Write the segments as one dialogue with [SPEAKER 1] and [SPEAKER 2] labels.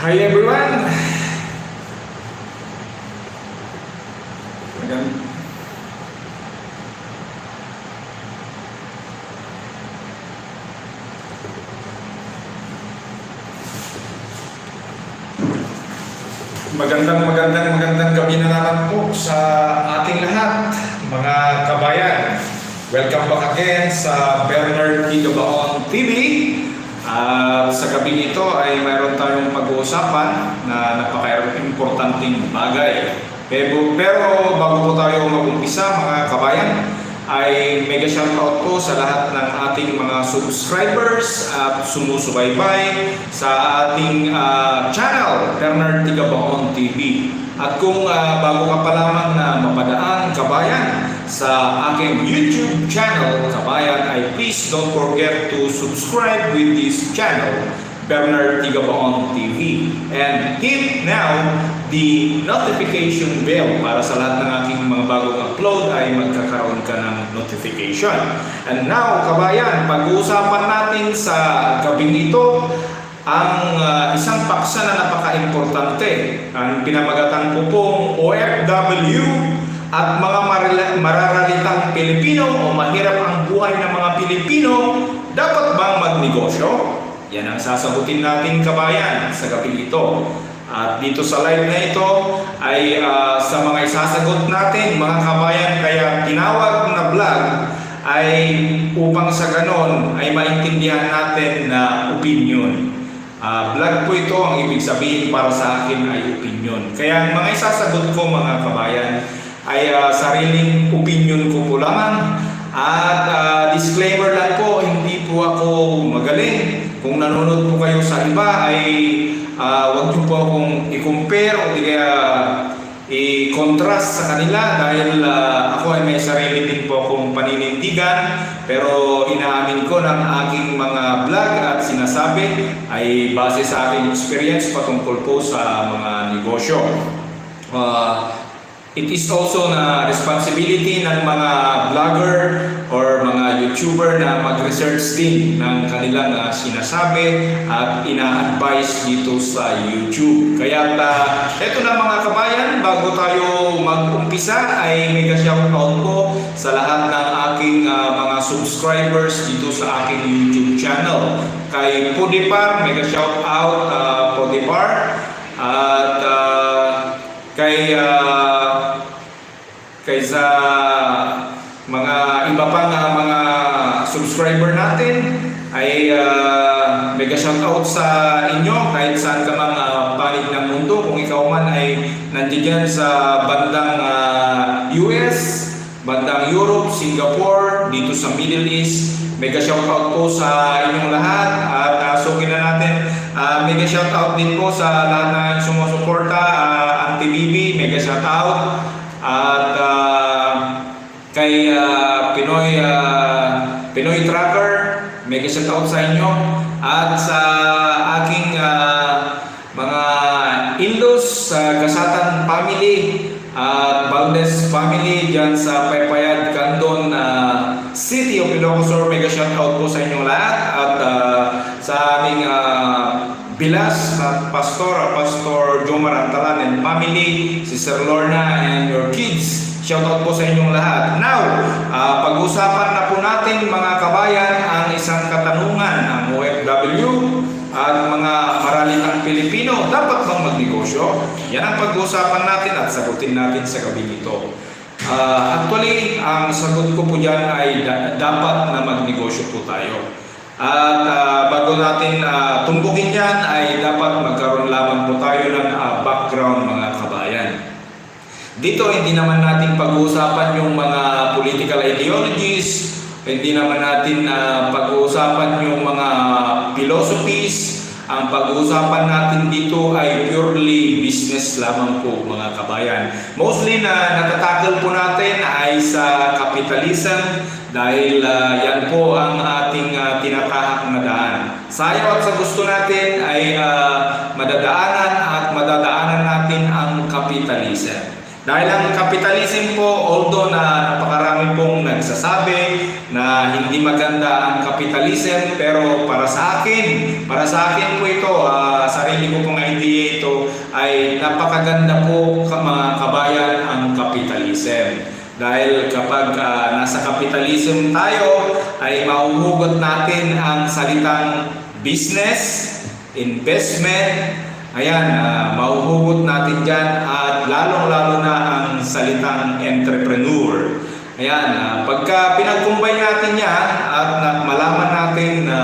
[SPEAKER 1] Hi everyone! Magand- magandang gabi na naman po sa ating lahat, mga kabayan. Welcome back again sa Bernard Tigabaon TV. At sa gabi ito ay mayroon tayong pag-uusapan na napaka-importanting bagay. Pero bago po tayo mag-umpisa, mga kabayan, ay mega shoutout po sa lahat ng ating mga subscribers at sumusubaybay sa ating channel, Bernard Tigabaon TV. At kung bago ka pa lamang na mapadaan, kabayan, sa aking YouTube channel, kabayan, ay please don't forget to subscribe with this channel, Bernard Tigabaon TV. And hit now the notification bell para sa lahat ng aking mga bagong upload ay magkakaroon ka ng notification. And now, kabayan, pag-uusapan natin sa gabing ito ang isang paksa na napaka-importante, ang pinamagatan ko pong OFW at mga mararalitang Pilipino o mahirap ang buhay ng mga Pilipino. Dapat bang magnegosyo? Yan ang sasagutin natin, kabayan, sa gabi ito. At dito sa live na ito ay sa mga isasagot natin, mga kabayan, kaya tinawag na vlog ay upang sa ganon ay maintindihan natin na opinion. Vlog po ito, ang ibig sabihin para sa akin ay opinion. Kaya ang mga isasagot ko, mga kabayan, ay sariling opinion ko po lamang. At disclaimer lang po, hindi po ako magaling. Kung nanonood po kayo sa iba ay huwag niyo po akong i-compare o di kaya i-contrast sa kanila dahil ako ay may sarili din po akong paninindigan, pero inaamin ko ng aking mga vlog at sinasabi ay base sa aking experience patungkol po sa mga negosyo. It is also na responsibility ng mga vlogger or mga YouTuber na mag-research din ng kanilang sinasabi at ina-advise dito sa YouTube. Kaya eto na, mga kabayan, bago tayo mag-umpisa ay mega shoutout po sa lahat ng aking mga subscribers dito sa aking YouTube channel. Kay Podipar, mega shoutout Podipar, at kay sa mga iba pang mga subscriber natin ay mega shoutout sa inyo kahit saan ka mang panig ng mundo. Kung ikaw man ay nandiyan sa bandang US, bandang Europe, Singapore, dito sa Middle East, mega shoutout po sa inyong lahat. At sugin na natin, mega shoutout din po sa lahat na sumusuporta. Auntie Bibi, mega shoutout. At kay Pinoy Tracker, mega shoutout sa inyo. At sa aking mga in-laws, Gasatan family at Valdez family dyan sa Paypayad, Candon City of Ilocos Sur, mega shoutout po sa inyong lahat. At sa aming Bilas at Pastor Jomar Antalan and family, Sister Lorna and your kids, shoutout po sa inyong lahat. Now, pag-usapan na po natin, mga kabayan, ang isang katanungan ng OFW at mga maralitang Pilipino. Dapat bang magnegosyo? Yan ang pag-usapan natin at sagutin natin sa gabi nito. Actually, ang sagot ko po dyan ay dapat na magnegosyo po tayo. At bago natin tumbukin yan ay dapat magkaroon lamang po tayo ng background, mga kabayan. Dito hindi naman natin pag-uusapan yung mga political ideologies, hindi naman natin pag-uusapan yung mga philosophies. Ang pag-uusapan natin dito ay purely business lamang po, mga kabayan. Mostly na natatakal po natin ay sa capitalism dahil yan po ang ating tinatahak na daan. Sayo at sa gusto natin ay madadaanan natin ang capitalism. Dahil ang capitalism po, although na napakarami pong nagsasabi na hindi maganda ang capitalism, pero para sa akin po ito, sarili ko pong idea ito, ay napakaganda po mga kabayan ang capitalism. Dahil kapag nasa capitalism tayo, ay mahuhugot natin ang salitang business, investment, ayan, mahuhugot natin dyan at lalong-lalo na ang salitang entrepreneur. Ayan, pagka pinag-combine natin yan at malaman natin na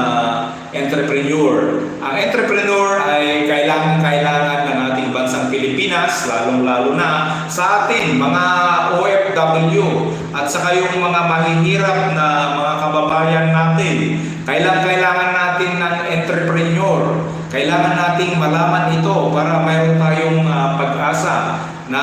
[SPEAKER 1] entrepreneur. Ang entrepreneur ay kailangan ng ating bansang Pilipinas, lalong-lalo na sa atin, mga OFW at saka yung mga mahihirap na mga kababayan natin. Kailangan natin ng entrepreneur. Kailangan nating malaman ito para mayroon tayong pag-asa na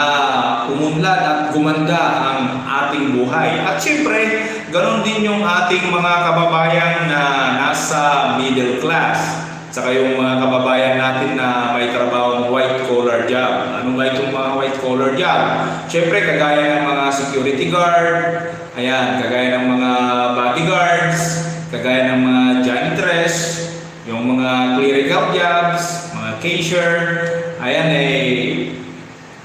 [SPEAKER 1] umunlad at gumanda ang ating buhay. At syempre, ganon din yung ating mga kababayan na nasa middle class. Saka yung mga kababayan natin na may trabahong white collar job. Ano ba itong mga white collar job? Syempre, kagaya ng mga security guard, ayan, kagaya ng mga bodyguards, kagaya ng mga janitress, yung mga clerical jobs, mga cashier, ayan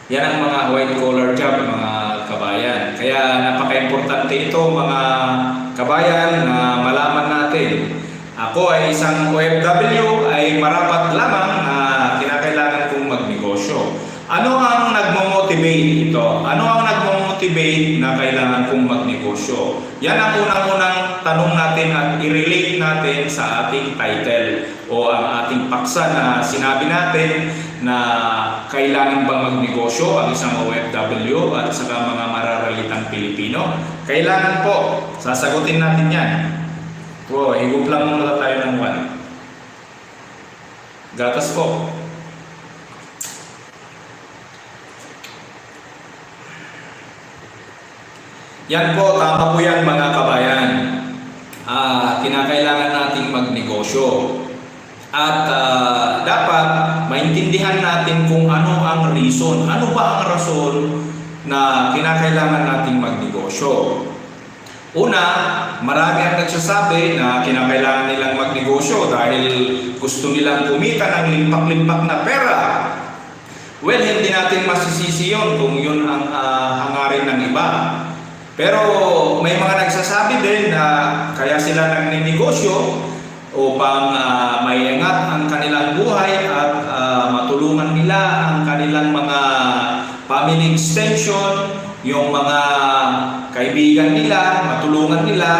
[SPEAKER 1] yan ang mga white collar job, mga kabayan. Kaya napaka-importante ito mga kabayan na malaman natin. Ako ay isang OFW ay marapat lamang na kinakailangan kong magnegosyo. Ano ang nagmo-motivate ito? Ano ang nagmo-motivate na kailangan kong magnegosyo? Yan ang unang-unang tanong natin at i-relate natin sa ating title o ang ating paksa na sinabi natin na kailangan bang magnegosyo ang isang OFW at saka mga mararalitang Pilipino? Kailangan po. Sasagutin natin yan. Po, higup lang muna tayo ng one. Gatas po. Yan po, tama po yan mga kabayan. Kinakailangan nating magnegosyo. At dapat maintindihan natin kung ano ang reason. Ano ba ang rason na kinakailangan nating magnegosyo? Una, marami ang nagsasabi na kinakailangan nilang magnegosyo dahil gusto nilang kumita ng limpak-limpak na pera. Well, hindi natin masisisi yun kung yun ang hangarin ng iba. Pero may mga nagsasabi din na kaya sila nagninegosyo upang maiangat ang kanilang buhay at matulungan nila ang kanilang mga family extension, yung mga kaibigan nila, matulungan nila.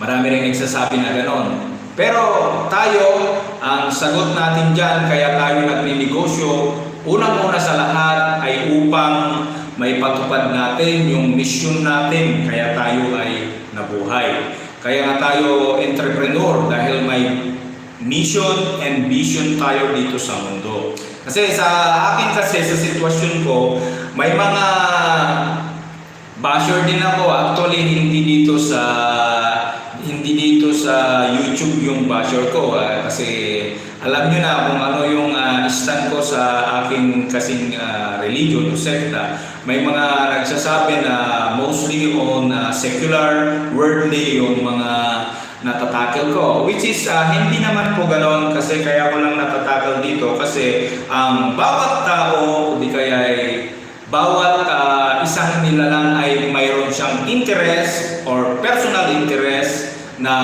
[SPEAKER 1] Marami rin nagsasabi na ganon. Pero tayo, ang sagot natin dyan, kaya tayo nagninegosyo, unang-una sa lahat ay upang may patupad natin yung mission natin, kaya tayo ay nabuhay. Kaya nga tayo entrepreneur dahil may mission and vision tayo dito sa mundo. Kasi sa akin kasi, sa sitwasyon ko, may mga basher din ako. Actually, hindi dito sa YouTube yung basher ko. Kasi alam nyo na kung ano yung stand ko sa aking kasing religion o sekta. May mga nagsasabi na mostly on secular, worldly yung mga natatakil ko, which is hindi naman po ganon, kasi kaya ko lang natatakil dito kasi ang bawat tao, di kaya bawat isang nila lang ay mayroon siyang interest or personal interest na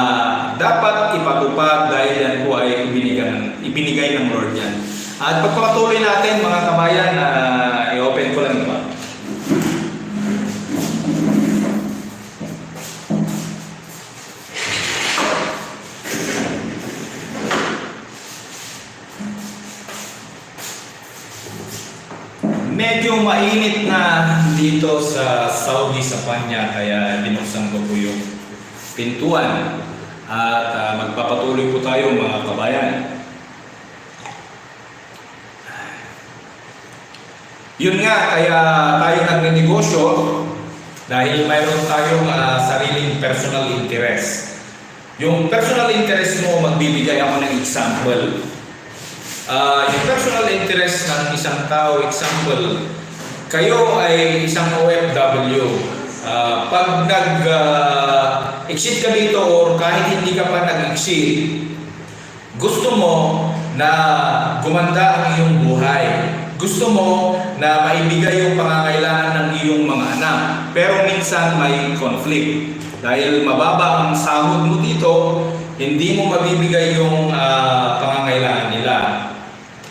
[SPEAKER 1] dapat ipatupad dahil yan po ay ibinigay ng Lord yan. At pagpapatuloy natin mga kabayan, i-open ko lang ito. Medyo mainit na dito sa Saudi, sa Panya, kaya binuksan ko po yung pintuan at magpapatuloy po tayo mga kabayan. Yun nga, kaya tayo nagninegosyo dahil mayroon tayong sariling personal interest. Yung personal interest mo, magbibigay ako ng example. Yung personal interest ng isang tao, example, kayo ay isang OFW. Pag nag-exit ka dito or kahit hindi ka pa nag-exit, gusto mo na gumanda ang iyong buhay. Gusto mo na maibigay yung pangangailangan ng iyong mga anak. Pero minsan may conflict. Dahil mababa ang sahod mo dito, hindi mo mabibigay yung pangangailangan nila.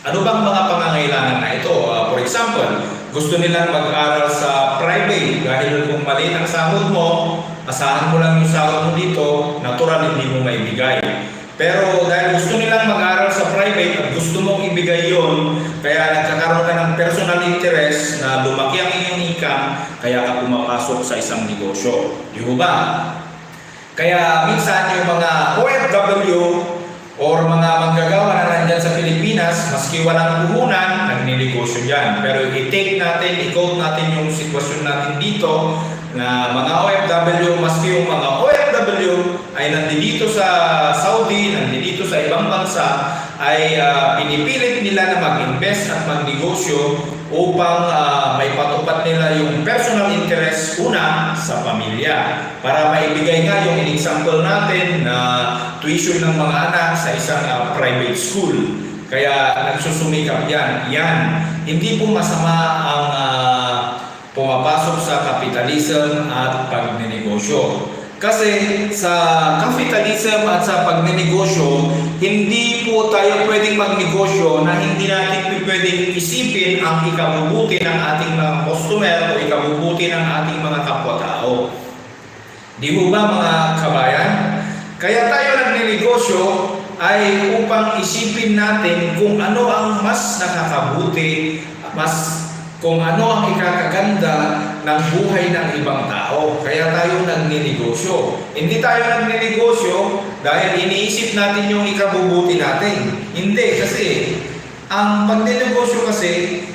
[SPEAKER 1] Ano bang mga pangangailangan na ito? For example, gusto nilang mag-aral sa private dahil kung maliit ang sahod mo, asahan mo lang yung sahod mo dito, natural hindi mo maibigay. Pero dahil gusto nilang mag-aral sa private at gusto mong ibigay yon, kaya nagkakaroon ka ng personal interest na lumaki ang iyong income, kaya ka pumapasok sa isang negosyo. Di ba? Kaya minsan yung mga OFW or mga manggagawa na nandyan sa Pilipinas, maski walang puhunan, nagninegosyo dyan. Pero i-take natin, i-quote natin yung sitwasyon natin dito na mga OFW, maski yung mga OFW ay nandito sa Saudi, nandito sa ibang bansa, ay pinipilit nila na mag-invest at magnegosyo upang may patupad nila yung personal interest una sa pamilya. Para maibigay nga yung example natin na tuition ng mga anak sa isang private school. Kaya nagsusumikap yan. Hindi po masama ang pumapasok sa capitalism at pagnenegosyo. Kasi sa capitalism at sa pagnenegosyo, hindi po tayo pwedeng magnegosyo na hindi natin pwedeng isipin ang ikabubuti ng ating mga customer o ikabubuti ng ating mga kapwa-tao. Di mo ba mga kabayan? Kaya tayo nagnenegosyo ay upang isipin natin kung ano ang mas nakakabuti, kung ano ang ikakaganda ng buhay ng ibang tao. Kaya tayo nagnenegosyo. Hindi tayo nagnenegosyo dahil iniisip natin yung ikabubuti natin. Hindi, kasi ang pagnenegosyo kasi,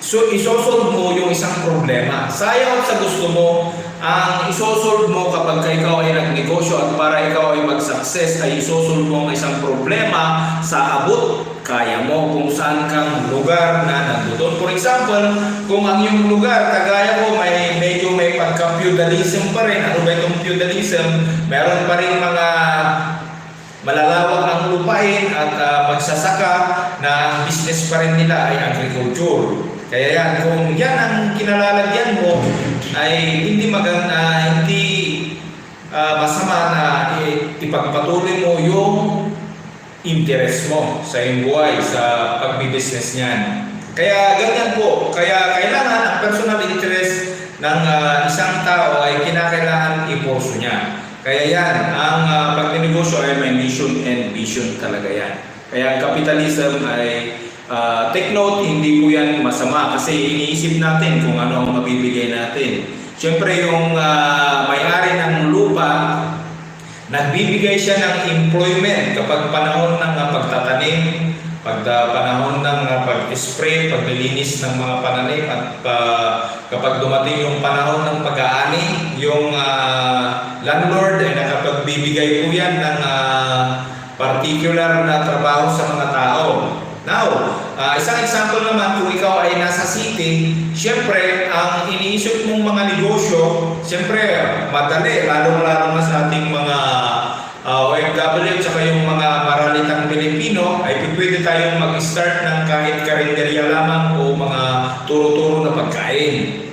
[SPEAKER 1] isosolve mo yung isang problema. Sayang sa gusto mo, ang isosolve mo kapag ikaw ay nagnegosyo at para ikaw ay mag-success ay isosolve mo ang isang problema sa abot kaya mo kung saan kang lugar na nandoon. For example, kung ang iyong lugar, kagaya ko, medyo may pagka-feudalism pa rin. Ano ba itong feudalism? Meron pa rin mga malalawak ang lupain at magsasaka na ang business pa rin nila ay agriculture. Kaya yan, kung yan ang kinalalagyan mo, ay hindi maganda, hindi masama na ipagpatuloy mo yung interest mo sa iyong buhay, sa pagbibusiness niyan. Kaya ganyan po. Kaya kailangan ang personal interest ng isang tao ay kinakailangan iporso niya. Kaya yan, ang pagnenegosyo ay may mission and vision talaga yan. Kaya ang capitalism ay take note, hindi po yan masama kasi iniisip natin kung ano ang mabibigay natin. Siyempre yung may-ari ng lupa, nagbibigay siya ng employment kapag panahon ng pagtatanim, panahon ng pag-spray, paglilinis ng mga pananim at kapag dumating yung panahon ng pag-aani, yung landlord ay nakapagbibigay po yan ng particular na trabaho sa mga tao. Now, isang example naman, kung ikaw ay nasa city, siyempre, ang iniisip mong mga negosyo, siyempre, madali, lalo-lalo na sa ating mga OFW, tsaka yung mga maralitang Pilipino, ay pwede tayong mag-start ng kahit karinderya lamang o mga turo-turo na pagkain.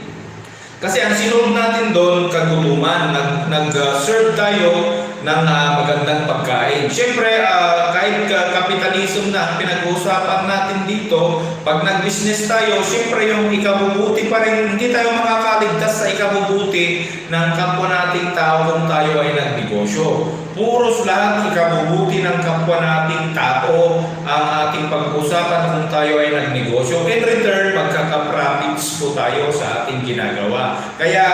[SPEAKER 1] Kasi ang sinulog natin doon, kagutuman, nag-serve tayo ng magandang pagkain. Siyempre, kahit kapitalism na ang pinag-uusapan natin dito, pag nag-business tayo, siyempre yung ikabubuti pa rin, hindi tayo makakaligtas sa ikabubuti ng kapwa nating tao kung tayo ay nagnegosyo. Puros lahat ikabubuti ng kapwa nating tao ang ating pag-uusapan kung tayo ay nagnegosyo. In return, magkaka-profits po tayo sa ating ginagawa. Kaya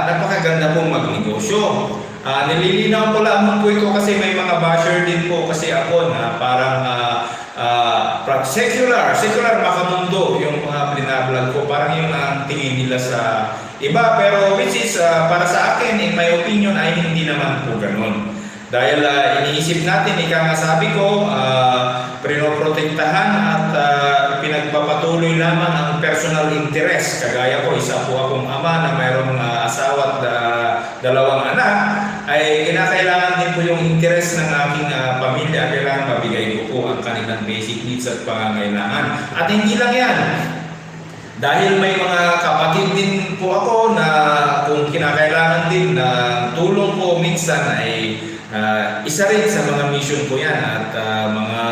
[SPEAKER 1] napakaganda pong magnegosyo. Nililinaw ko lamang po ito kasi may mga basher din po kasi ako na parang secular makamundo yung mga binablog ko. Parang yung tingin nila sa iba. Pero which is para sa akin, in my opinion, ay hindi naman po ganun. Dahil iniisip natin, ika nga sabi ko, pinoprotektahan at pinagpapatuloy lamang ang personal interest. Kagaya ko, isa po akong ama na mayroong asawa at dalawang anak, ay kinakailangan din po yung interest ng aking pamilya. Kailangan mabigay ko po ang kanilang basic needs at pangangailangan. At hindi lang yan. Dahil may mga kapatid din po ako na kung kinakailangan din na tulong po minsan ay isa rin sa mga mission ko yan at mga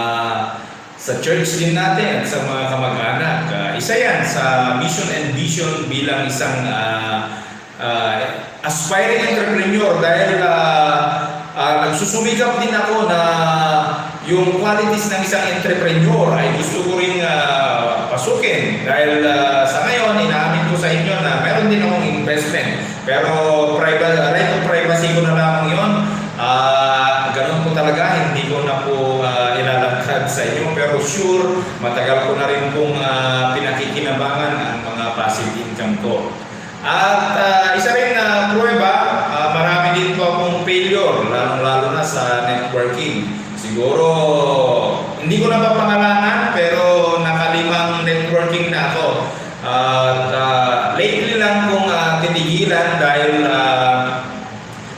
[SPEAKER 1] sa church din natin at sa mga kamag-anak. Isa yan sa mission and vision bilang isang aspiring entrepreneur dahil nagsusumikap din ako na yung qualities ng isang entrepreneur ay gusto ko rin pasukin dahil sa ngayon inaamin ko sa inyo na meron din akong investment pero right of privacy ko na lamang yun. Ganun po talaga, hindi ko na po ilalangkad sa inyo pero sure matagal ko na rin pong pinakikinabangan ang mga passive income ko. At isa rin na pruweba, marami din po akong failure lalo na sa networking. Siguro hindi ko na mapangalanan pero nakalimang networking na ako. At lately lang kong tinigilan dahil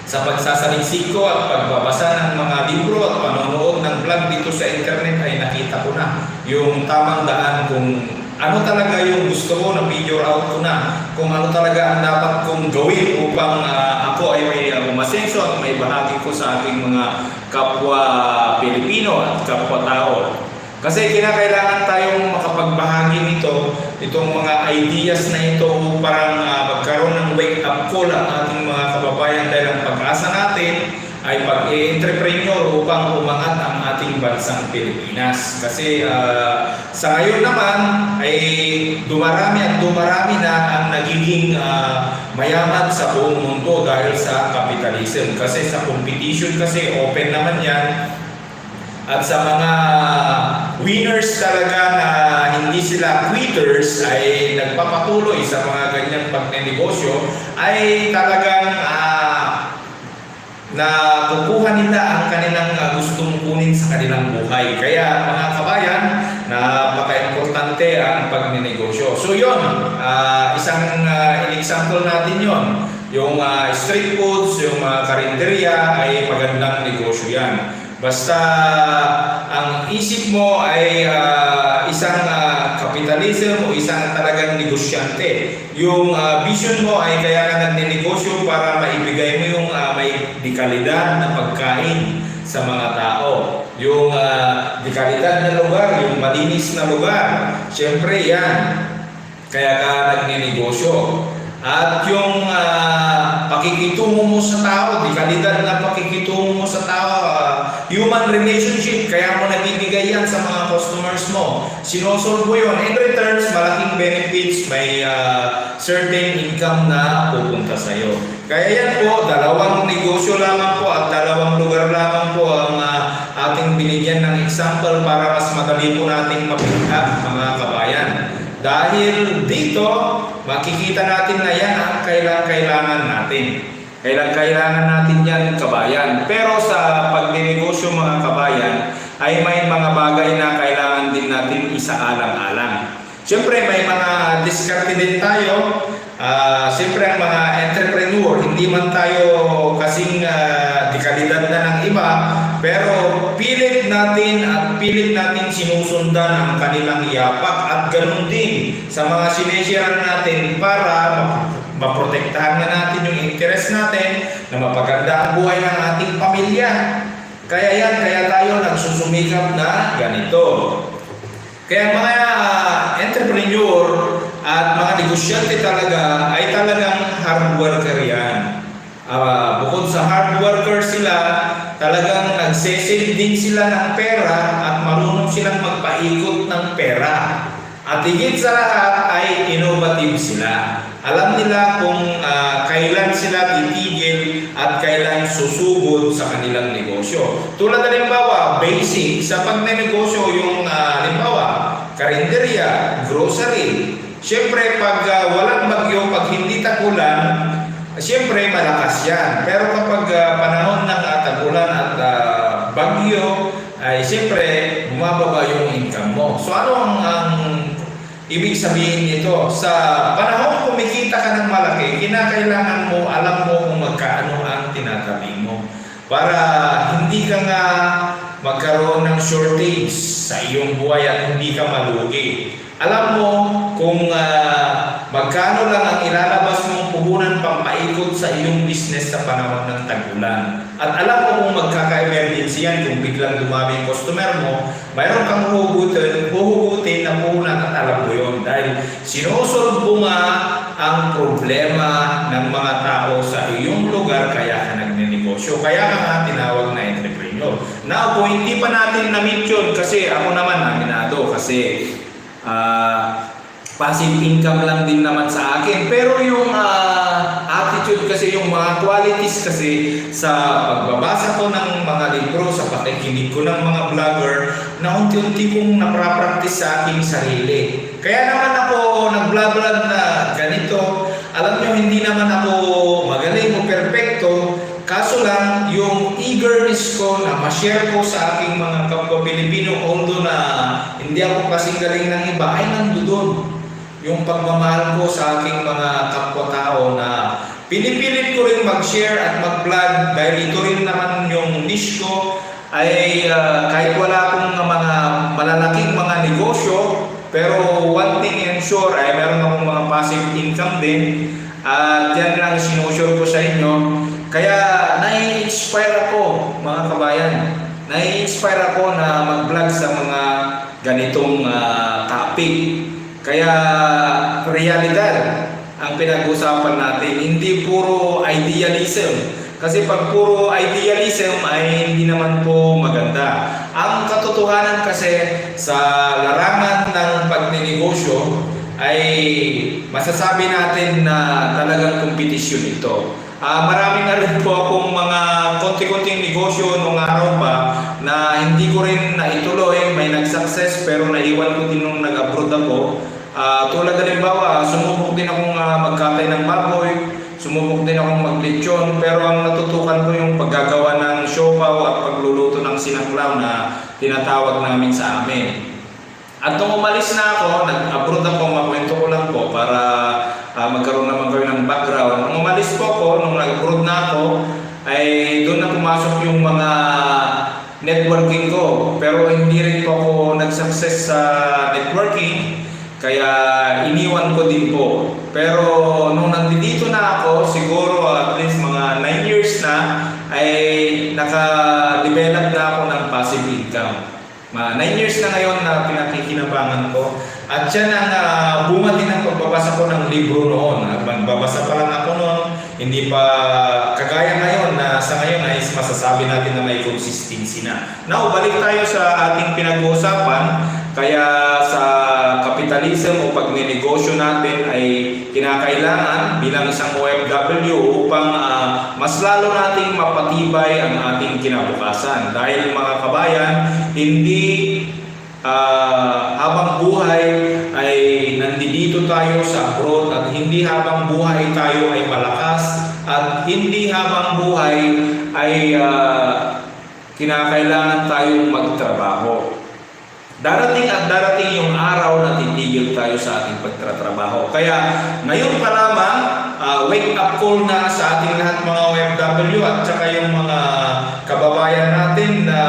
[SPEAKER 1] sa pagsasaliksik ko at pagbabasa ng mga libro at panonood ng vlog dito sa internet ay nakita ko na yung tamang daan kung ano talaga yung gusto ko, na-figure out ko na kung ano talaga ang dapat kong gawin upang ako ay may umasenso at may bahagi ko sa aking mga kapwa Pilipino at kapwa-tao. Kasi kinakailangan tayong makapagbahagi nito, itong mga ideas na ito para magkaroon ng wake-up call ang ating mga kababayan dahil ang pag-asa natin ay pag-entrepreneur upang umangat ang ating bansang Pilipinas. Kasi sa ngayon naman ay dumarami at dumarami na ang nagiging mayaman sa buong mundo dahil sa capitalism. Kasi sa competition kasi open naman yan. At sa mga winners talaga na hindi sila quitters ay nagpapatuloy sa mga ganyang pagnenegosyo ay talagang na kukuha nila ang kanilang gustong kunin sa kanilang buhay. Kaya mga kabayan, napaka-importante ang pagnenegosyo. So yun, isang example natin yun. Yung street foods, yung karinderya ay magandang negosyo yan. Basta ang isip mo ay isang kapitalism o isang talagang negosyante. Yung vision mo ay kaya ka nagnenegosyo para maibigay mo yung may dekalidad na pagkain sa mga tao. Yung dekalidad na lugar, yung malinis na lugar. Siyempre yan. Kaya ka nagnenegosyo. At yung pakikitungo mo sa tao, dekalidad na pakikitungo mo sa tao, human relationship, kaya mo nabibigay yan sa mga customers mo. Sinosolve mo yun. In returns, malaking benefits, may certain income na pupunta sa'yo. Kaya yan po, dalawang negosyo lamang po at dalawang lugar lamang po ang ating binigyan ng example para mas madali po nating mapilihan mga kabayan. Dahil dito, makikita natin na yan ang kailangan natin. Kailangan natin yan, kabayan. Pero sa pagnenegosyo mga kabayan, ay may mga bagay na kailangan din natin isaalang-alang. Siyempre, may mga diskarte din tayo. Siyempre, ang mga entrepreneur, hindi man tayo kasing dekalidad na ng iba, pero pilit natin sinusundan ang kanilang yapak at ganun din sa mga sineshare natin para maprotektahan na natin yung interest natin na mapaganda ang buhay ng ating pamilya. Kaya tayo nagsusumikap na ganito. Kaya mga entrepreneur at mga negosyante talaga ay talagang hard worker yan. Bukod sa hard worker sila, talagang nagsesave din sila ng pera at marunong silang magpaikot ng pera. At higit sa lahat ay innovative sila. Alam nila kung kailan sila titigil at kailan susugod sa kanilang negosyo. Tulad halimbawa, basic sa pagnenegosyo yung halimbawa, karinderya, grocery. Siyempre pag walang bagyo, pag hindi tagulan, siyempre malakas yan. Pero kapag panahon ng tagulan at bagyo, ay siyempre bumababa yung income mo. So ano ang Ibig sabihin nito, sa panahon kumikita ka ng malaki, kinakailangan mo, alam mo kung magkaano ang tinatabi mo. Para hindi ka nga magkaroon ng shortage sa iyong buhay at hindi ka malugi. Alam mo kung magkano lang ang ilalabas mong puhunan pampaikot sa iyong business sa panahon ng tag-ulan. At alam mo kung magkaka-emergency yan, kung biglang dumami yung customer mo, mayroon kang huhugutin na puhunan at alam mo yun. Dahil sinusolve mo nga ang problema ng mga tao sa iyong lugar, kaya ka nagnenegosyo. Kaya ka nga tinawag na entrepreneur. Now, kung hindi pa natin na-meet yun, kasi ako naman aminado, kasi passive income lang din naman sa akin. Pero yung attitude kasi, yung mga qualities kasi sa pagbabasa ko ng mga libro, sa pakikinig ko ng mga vlogger, na unti-unti kong naprapractice sa aking sarili. Kaya naman ako nag-vlog na ganito. Alam nyo, hindi naman ako magaling o perfecto. Kaso lang, yung eagerness ko na ma-share ko sa aking mga kapwa Pilipino, although na hindi ako kasing galing ng iba, ay nandoon. Yung pagmamahal ko sa aking mga kapwa-tao na pinipilit ko rin mag-share at mag-vlog dahil ito rin naman yung niche ko, ay kahit wala akong mga malalaking mga negosyo, pero one thing and sure ay meron akong mga passive income din, at yan lang sinusure ko sa inyo. Kaya nai-inspire ako, mga kabayan. Nai-inspire ako na mag-vlog sa mga ganitong topic. Kaya realidad ang pinag-usapan natin, hindi puro idealism. Kasi pag puro idealism ay hindi naman po maganda. Ang katotohanan kasi sa larangan ng pagnenegosyo ay masasabi natin na talagang kompetisyon ito. Marami na rin po akong mga konti-konting negosyo nung araw pa na hindi ko rin naituloy, may nag-success pero naiwan ko din nung nag-abroad ako. Tulad halimbawa, sumubok din akong magkatay ng baboy, sumubok din akong maglechon, pero ang natutukan ko yung paggagawa ng siopaw at pagluluto ng sinaklaw na tinatawag namin sa amin. At nung umalis na ako, nag-abroad ako, makwento ko lang po para magkaroon naman kayo ng background. Nung umalis po ako, nung nag-abroad na ako, ay doon na pumasok yung mga networking ko. Pero hindi rin po ako nag-success sa networking, kaya iniwan ko din po. Pero nung nandito na ako, siguro at least mga 9 years na, ay naka-develop na ako ng passive income. 9 years na ngayon na pinakikinabangan ko. At yan ang bunga din ng pagbabasa ko ng libro noon. Magbabasa pa lang ako noon, hindi pa kagaya ngayon na sa ngayon ay masasabi natin na may consistency na. Now, balik tayo sa ating pinag-uusapan. Kaya sa kapitalism o pagnenegosyo natin ay kinakailangan bilang isang OFW upang mas lalo nating mapatibay ang ating kinabukasan. Dahil mga kabayan, hindi habang buhay ay nandito tayo sa abroad at hindi habang buhay tayo ay malakas at hindi habang buhay ay kinakailangan tayong magtrabaho. Darating at darating yung araw na titigil tayo sa ating pagtatrabaho. Kaya ngayon pa lamang, wake up call na sa ating lahat mga OFW at saka yung mga kababayan natin na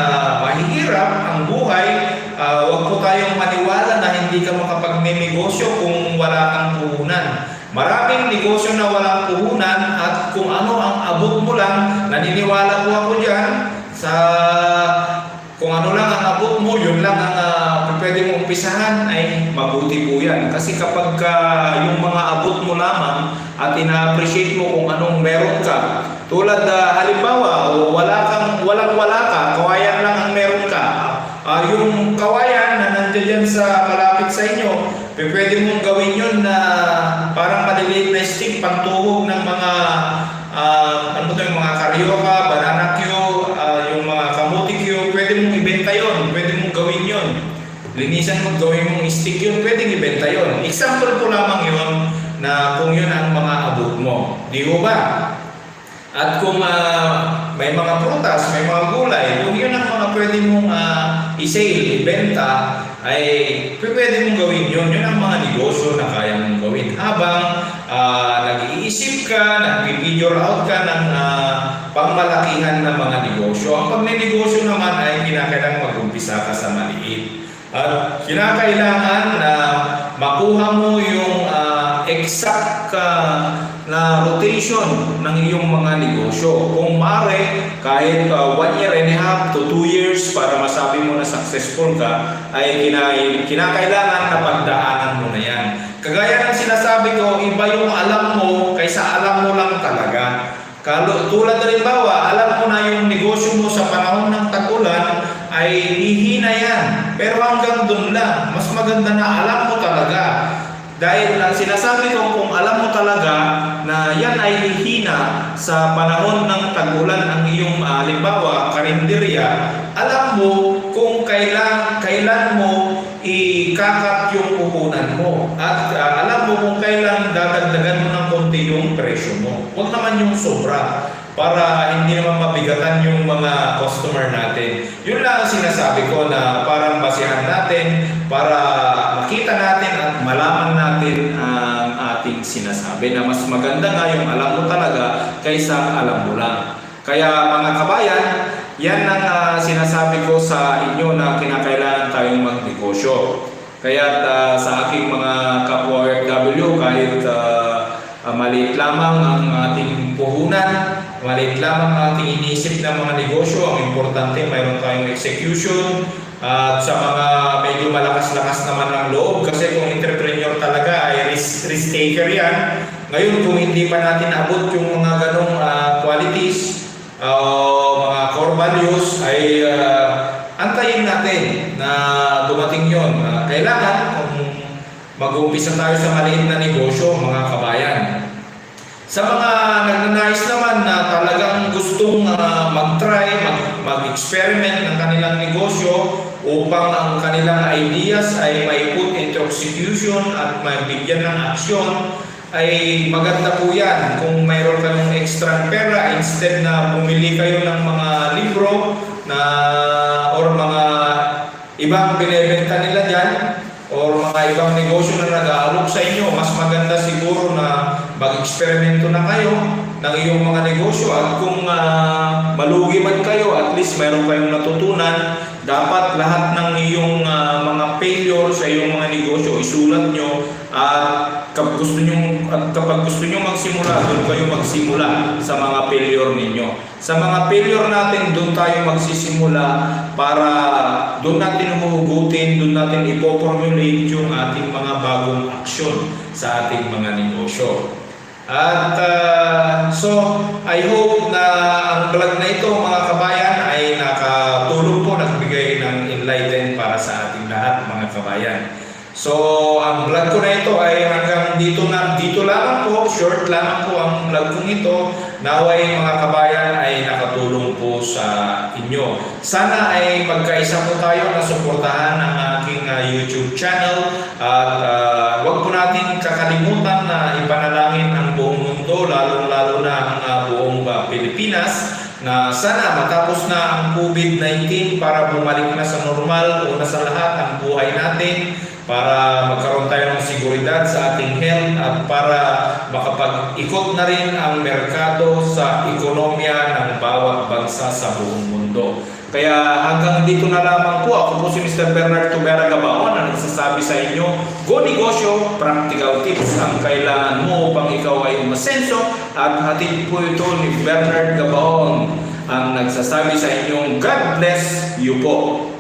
[SPEAKER 1] mahihirap ang buhay. Huwag po tayong maniwala na hindi ka makapagnenegosyo kung wala kang puhunan. Maraming negosyo na walang puhunan at kung ano ang abot mo lang, naniniwala po ako dyan sa kung ano lang ang abot mo, yun lang ang pwede mong umpisahan, ay mabuti po yan. Kasi kapag yung mga abot mo lamang at ina-appreciate mo kung anong meron ka, tulad halimbawa, walang-wala ka, kawayan lang ang meron ka. Yung kawayan na nandiyan sa malapit sa inyo, pwede mong gawin yun na parang maliliit na stick, pantuhog ng mga yung mga karyoka, banana cue, yung mga kamuti cue, pwede mong ibenta yun, pwede mong gawin yun. Linisan mo, gawin mong stick yun, pwede ibenta yun. Example po lamang yun na kung yun ang mga abot mo. Di ba ba? At kung may mga prutas, may mga gulay, kung yun ang mga pwede mong i-sale, ibenta, ay pwede mong gawin yun. Yun ang mga negosyo. nag-iisip ka, nag-figure out ka ng pangmalakihan ng mga negosyo. Ang pagnenegosyo naman ay kinakailangan mag-umpisa ka sa maliit. At kinakailangan na makuha mo yung exact na rotation ng iyong mga negosyo. Kung maaari, kahit 1 year and a half to 2 years para masabi mo na successful ka, ay kinakailangan na pagdaanan mo na yan. Kagaya ng sinasabi ko, iba yung alam mo kaysa alam mo lang talaga. Tulad na limbawa, alam mo na yung negosyo mo sa panahon ng tag-ulan ay hihina yan. Pero hanggang dun lang, mas maganda na alam mo talaga. Dahil ang sinasabi ko, kung alam mo talaga na yan ay hihina sa panahon ng tag-ulan ang iyong halimbawa, karinderya, alam mo kung kailan mo ikakat yung puhunan mo. At alam mo kung kailan dadagdagan mo ng konti yung presyo mo. Huwag naman yung sobra para hindi naman mabigatan yung mga customer natin. Yun lang ang sinasabi ko na parang basihan natin para makita natin at malaman natin ang ating sinasabi na mas maganda nga yung alam mo talaga kaysa alam mo lang. Kaya mga kabayan, yan ang sinasabi ko sa inyo na kinakailangan tayong magnegosyo. Kaya sa aking mga kapwa OFW, kahit maliit lamang ang ating puhunan, maliit lamang ang ating iniisip ng mga negosyo, ang importante mayroon tayong execution. At sa mga medyo malakas-lakas naman ng loob, kasi kung entrepreneur talaga ay risk taker yan. Ngayon kung hindi pa natin abot yung mga ganong qualities, mga core values, ay antayin natin na dumating yon. Kailangan kung mag-uumpisa tayo sa maliit na negosyo, mga kabayan. Sa mga nagnanais naman na talagang gustong mag-try, mag-experiment ng kanilang negosyo upang ang kanilang ideas ay may put into execution at mabigyan ng aksyon, ay maganda po yan. Kung mayroon kayong extra pera, instead na bumili kayo ng mga libro na or mga ibang binibenta nila dyan, or mga ibang negosyo na nag-aalok sa inyo, mas maganda siguro na mag-eksperimento na kayo ng iyong mga negosyo. At kung malugi man kayo, at least mayroon kayong natutunan. Dapat lahat ng iyong mga failure sa iyong mga negosyo isulat nyo, at kapag gusto nyo magsimula, doon kayo magsimula sa mga failure ninyo. Sa mga failure natin, doon tayo magsisimula para doon natin humuhugutin, doon natin ipoformulate yung ating mga bagong aksyon sa ating mga negosyo. At so, I hope na ang vlog na ito, mga kabayan, ay nakatulong po, nagbigay ng enlighten para sa ating lahat, mga kabayan. So, ang vlog ko na ito ay hanggang dito lamang po, short lamang po ang vlog kong ito. Naway mga kabayan ay nakatulong po sa inyo. Sana ay magkaisa po tayo na suportahan ang aking YouTube channel, at huwag po natin kakalimutan na ipanalangin ang buong mundo, lalong-lalo na ang buong Pilipinas, na sana matapos na ang COVID-19 para bumalik na sa normal, una sa lahat ang buhay natin, para magkaroon tayo ng seguridad sa ating health at para makapag-ikot na rin ang merkado sa ekonomiya ng bawat bansa sa buong mundo. Kaya hanggang dito na lamang po. Ako po si Mr. Bernard Tubera Gabaon na nagsasabi sa inyo, go negosyo, practical tips ang kailangan mo upang ikaw ay umasenso, at hatid po ito ni Bernard Gabaon ang nagsasabi sa inyong God bless you po.